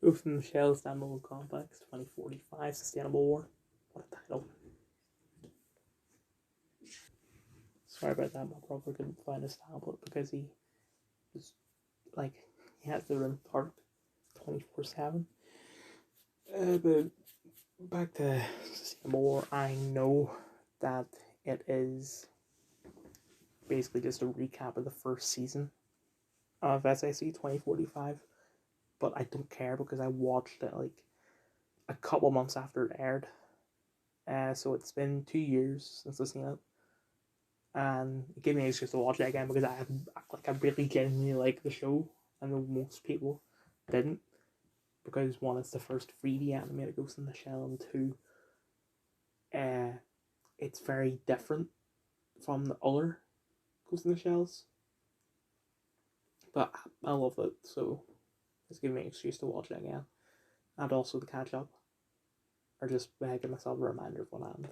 Ghost in the Shell Standalone Complex 2045 Sustainable War. What a title. Sorry about that, my brother couldn't find his tablet because he was like, he has the room parked 24/7. But back to Sustainable War, I know that it is basically just a recap of the first season of SIC 2045, but I don't care because I watched it like a couple months after it aired. So it's been 2 years since I've seen it, and it gave me an excuse to watch it again because I really genuinely like the show. I know most people didn't, because one, it's the first 3D animated Ghost in the Shell, and two, it's very different from the other Ghost in the Shells. But I love it, so it's giving me an excuse to watch it again, and also to catch up, or just give myself a reminder of what happened.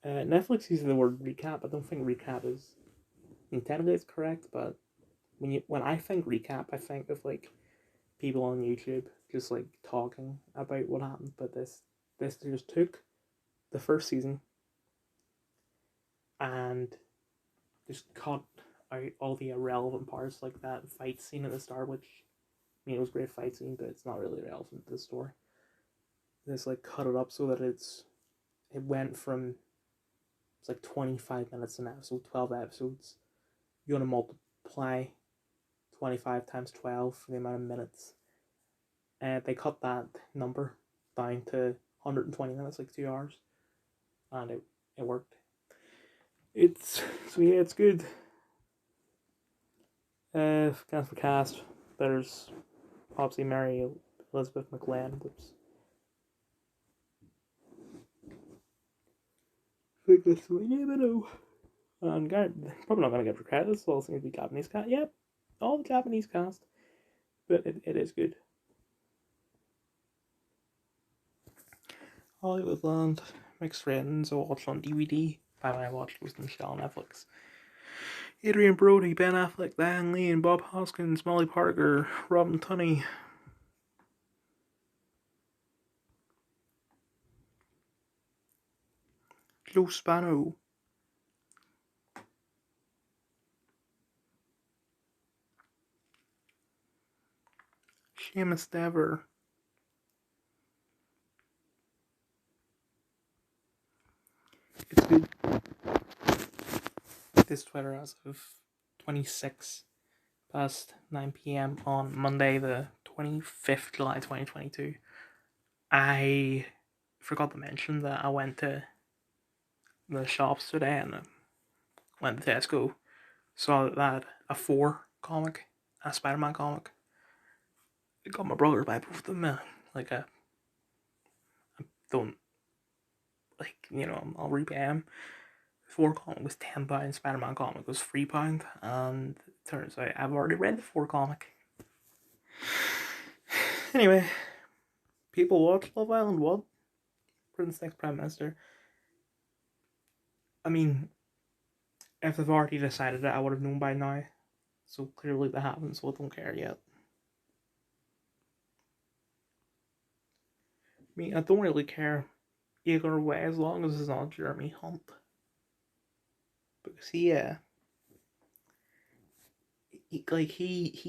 Netflix uses the word recap. I don't think recap is intended is correct, but when I think recap, I think of like people on YouTube just like talking about what happened. But this just took the first season and just cut out all the irrelevant parts, like that fight scene at the start, which I mean it was a great fight scene, but it's not really relevant to the story. Just like cut it up so that it went from, it's like 25 minutes an episode, 12 episodes. You want to multiply 25 times 12 for the amount of minutes. And they cut that number down to 120 minutes, like 2 hours. And it worked. It's good. For cast, there's obviously Mary Elizabeth McLean. Whoops. I think that's my name, I know. And probably not going to get for credits, so I'll see the Japanese cast. Yep, all the Japanese cast. But it is good. Hollywoodland, Mixed Friends, I watched on DVD. By the way, I watched Ghost in the Shell on Netflix. Adrian Brody, Ben Affleck, Dan Lee, and Bob Hoskins, Molly Parker, Robin Tunney. Joe Spano. Seamus Dever. It's good. This Twitter as of 26 past 9 p.m. on Monday, the 25th July 2022. I forgot to mention that I went to the shops today and went to Tesco. Saw that they had a 4 comic, a Spider-Man comic. I got my brother to buy both of them. Like I don't, like, you know, I'll repay him. 4 comic was £10, Spider-Man comic was £3, and it turns out I've already read the 4 comic. Anyway, people watch Love Island. What? Britain's next Prime Minister. I mean, if they've already decided it, I would have known by now. So clearly they haven't, so I don't care yet. I mean, I don't really care either way as long as it's not Jeremy Hunt. Because he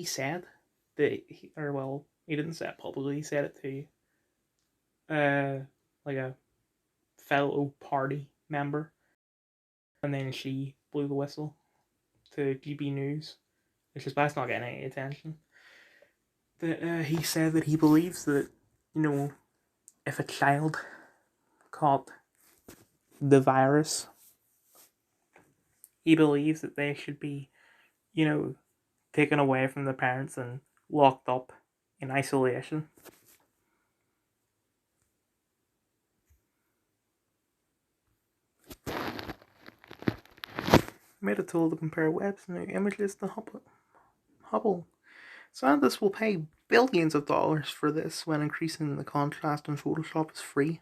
said that he didn't say it publicly, he said it to like a fellow party member, and then she blew the whistle to GB News, which is that's not getting any attention. That he said that he believes that, you know, if a child caught the virus, he believes that they should be, you know, taken away from their parents and locked up in isolation. Made a tool to compare webs and images to Hubble. Scientists will pay billions of dollars for this when increasing the contrast in Photoshop is free.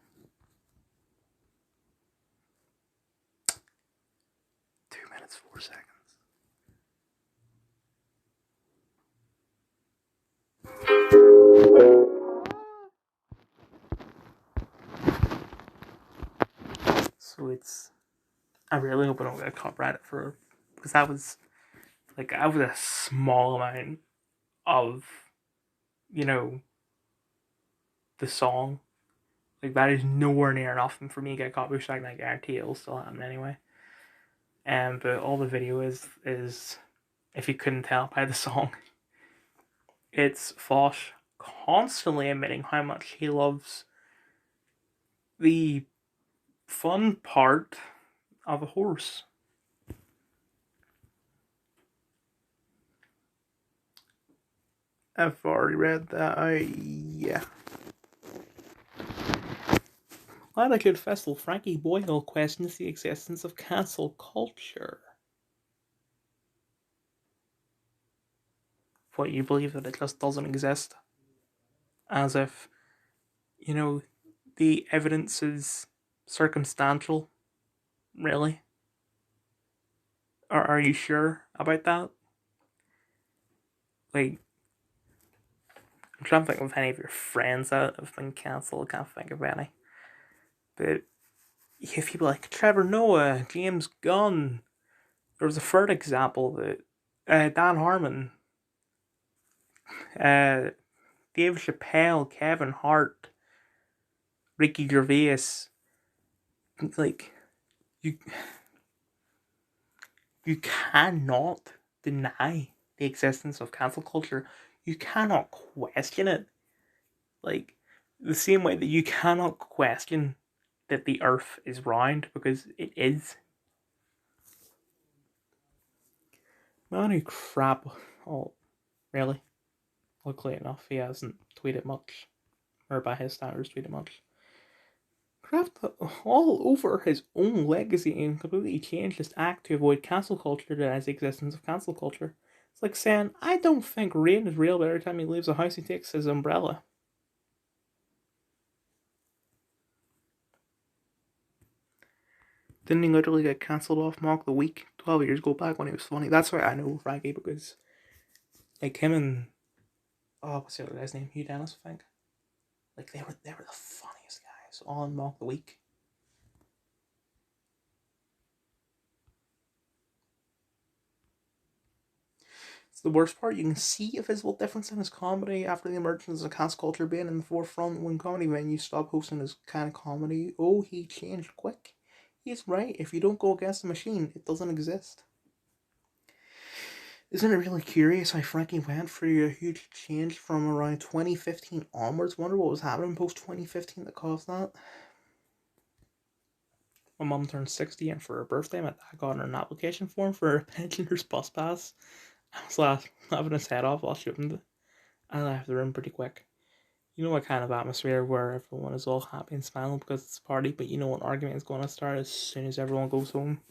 2 minutes 4 seconds. I really hope I don't get copyrighted for, because that was a small amount of, you know, the song. Like, that is nowhere near enough for me to get copyright strike, and I guarantee it'll still happen anyway. But all the video is, if you couldn't tell by the song, it's Fosh constantly admitting how much he loves the fun part of a horse. I've already read that. Yeah. Latitude Festival, Frankie Boyle questions the existence of cancel culture. What, you believe that it just doesn't exist? As if, the evidence is circumstantial? Really? Are you sure about that? Like, I'm trying to think of any of your friends that have been cancelled. I can't think of any. But you have people like Trevor Noah, James Gunn. There was a third example that Dan Harmon, Dave Chappelle, Kevin Hart, Ricky Gervais. Like, you cannot deny the existence of cancel culture. You cannot question it. Like, the same way that you cannot question that the earth is round, because it is. Man, crap. Oh, really? Luckily enough, he hasn't tweeted much. Or by his standards, tweeted much. Kraft all over his own legacy and completely changed his act to avoid cancel culture, denies the existence of cancel culture. It's like saying, I don't think rain is real, but every time he leaves a house he takes his umbrella. Didn't he literally get cancelled off Mock the Week 12 years ago back when he was funny? That's why I know Frankie, because like him and what's the other guy's name? Hugh Dennis, I think. Like, they were the funniest guys on Mock the Week. It's the worst part. You can see a visible difference in his comedy after the emergence of cancel culture being in the forefront. When comedy venues stopped hosting his kind of comedy, he changed quick. He's right. If you don't go against the machine, it doesn't exist. Isn't it really curious how Frankie went through a huge change from around 2015 onwards? Wonder what was happening post 2015 that caused that. My mum turned 60, and for her birthday, my dad got her an application form for a pensioner's bus pass. I was laughing his head off while she opened it. I left the room pretty quick. You know what kind of atmosphere where everyone is all happy and smiling because it's a party, but you know an argument is going to start as soon as everyone goes home.